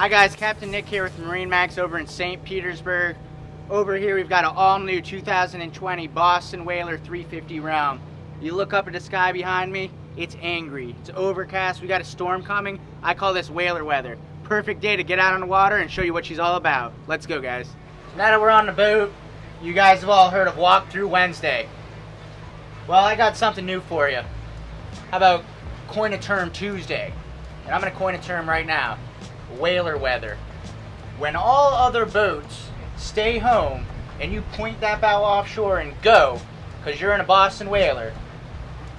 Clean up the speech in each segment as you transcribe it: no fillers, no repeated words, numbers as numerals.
Hi guys, Captain Nick here with MarineMax over in St. Petersburg. Over here we've got an all-new 2020 Boston Whaler 350 round. You look up at the sky behind me, it's angry, it's overcast, we got a storm coming. I call this whaler weather. Perfect day to get out on the water and show you what she's all about. Let's go guys. Now that we're on the boat, you guys have all heard of Walkthrough Wednesday. Well, I got something new for you. How about coin a term Tuesday? And I'm going to coin a term right now. Whaler weather. When all other boats stay home and you point that bow offshore and go because you're in a Boston whaler,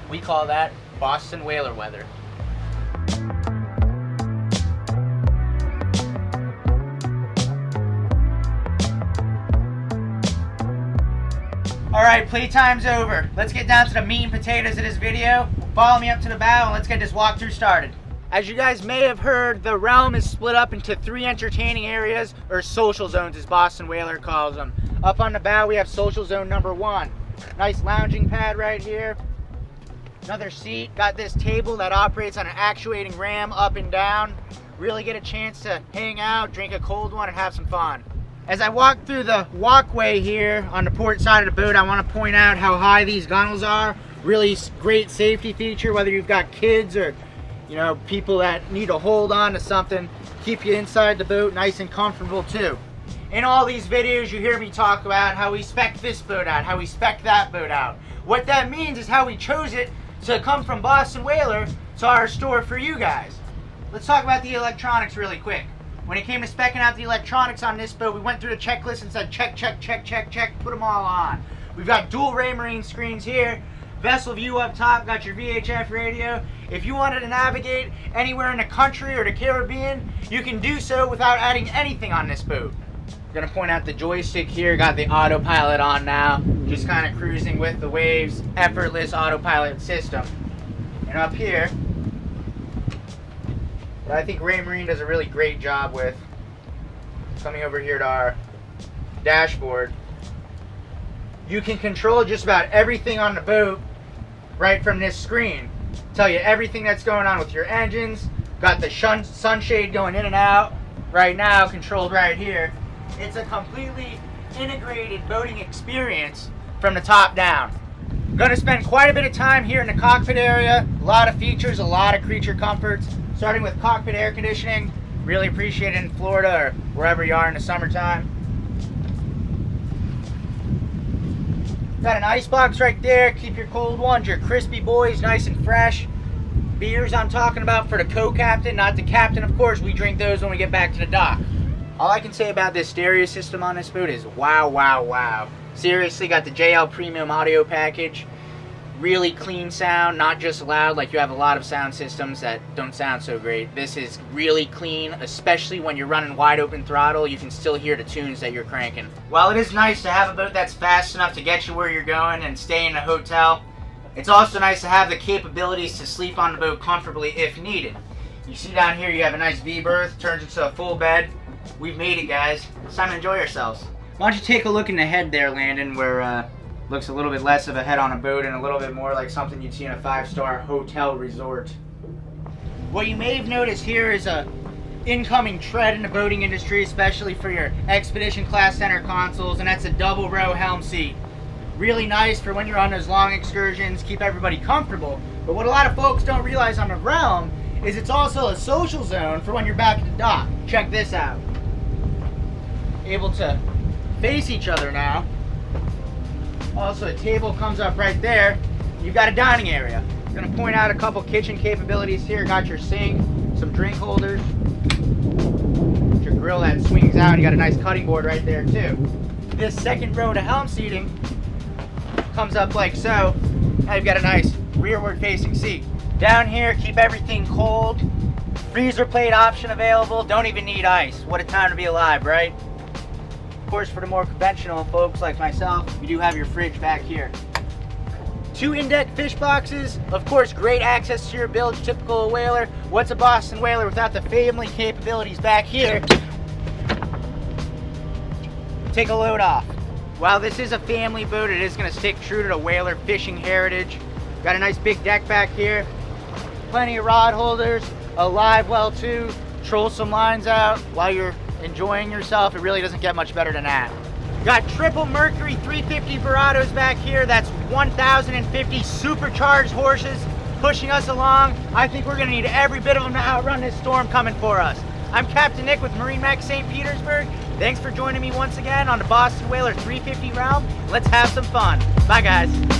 we call that Boston whaler weather. Alright, playtime's over. Let's get down to the meat and potatoes of this video. Follow me up to the bow and let's get this walkthrough started. As you guys may have heard, the realm is split up into 3 entertaining areas, or social zones as Boston Whaler calls them. Up on the bow we have social zone number 1. Nice lounging pad right here. Another seat. Got this table that operates on an actuating ram up and down. Really get a chance to hang out, drink a cold one, and have some fun. As I walk through the walkway here on the port side of the boat, I want to point out how high these gunnels are. Really great safety feature, whether you've got kids or people that need to hold on to something. Keep you inside the boat nice and comfortable too. In all these videos you hear me talk about how we spec this boat out, how we spec that boat out. What that means is how we chose it to come from Boston Whaler to our store for you guys. Let's talk about the electronics really quick. When it came to speccing out the electronics on this boat, we went through the checklist and said check, check, check, check, check, put them all on. We've got dual Raymarine screens here. Vessel view up top, got your VHF radio. If you wanted to navigate anywhere in the country or the Caribbean, you can do so without adding anything on this boat. I'm gonna point out the joystick here, got the autopilot on now. Just kind of cruising with the waves, effortless autopilot system. And up here, what I think Raymarine does a really great job with, coming over here to our dashboard, you can control just about everything on the boat right from this screen. Tell you everything that's going on with your engines. Got the sunshade going in and out right now, controlled right here. It's a completely integrated boating experience from the top down. Gonna spend quite a bit of time here in the cockpit area. A lot of features, a lot of creature comforts. Starting with cockpit air conditioning. Really appreciate it in Florida or wherever you are in the summertime. Got an ice box right there. Keep your cold ones, your crispy boys nice and fresh. Beers I'm talking about for the co-captain, not the captain of course. We drink those when we get back to the dock. All I can say about this stereo system on this boat is wow, wow, wow. Seriously, got the JL Premium audio package. Really clean sound, not just loud like you have a lot of sound systems that don't sound so great. This is really clean, especially when you're running wide open throttle. You can still hear the tunes that you're cranking. While it is nice to have a boat that's fast enough to get you where you're going and stay in a hotel, it's also nice to have the capabilities to sleep on the boat comfortably if needed. You see down here you have a nice V berth, turns into a full bed. We've made it guys. It's time to enjoy yourselves. Why don't you take a look in the head there, Landon, where looks a little bit less of a head on a boat and a little bit more like something you'd see in a 5-star hotel resort. What you may have noticed here is a incoming trend in the boating industry, especially for your Expedition Class center consoles, and that's a double row helm seat. Really nice for when you're on those long excursions, keep everybody comfortable. But what a lot of folks don't realize on the realm is it's also a social zone for when you're back at the dock. Check this out. Able to face each other now. Also, a table comes up right there. You've got a dining area. I'm going to point out a couple kitchen capabilities here. Got your sink, some drink holders, your grill that swings out. You got a nice cutting board right there too. This second row to helm seating comes up like so. Now you've got a nice rearward-facing seat. Down here, keep everything cold. Freezer plate option available. Don't even need ice. What a time to be alive, right? Of course, for the more conventional folks like myself, you do have your fridge back here. 2 in-deck fish boxes. Of course, great access to your bilge, typical of whaler. What's a Boston whaler without the family capabilities back here? Take a load off. While this is a family boat, it is going to stick true to the whaler fishing heritage. Got a nice big deck back here. Plenty of rod holders, a live well too. troll some lines out while you're enjoying yourself. It really doesn't get much better than that. Got triple Mercury 350 Verados back here. That's 1,050 supercharged horses pushing us along. I think we're gonna need every bit of them to outrun this storm coming for us. I'm Captain Nick with MarineMax St. Petersburg. Thanks for joining me once again on the Boston Whaler 350 realm. Let's have some fun. Bye, guys.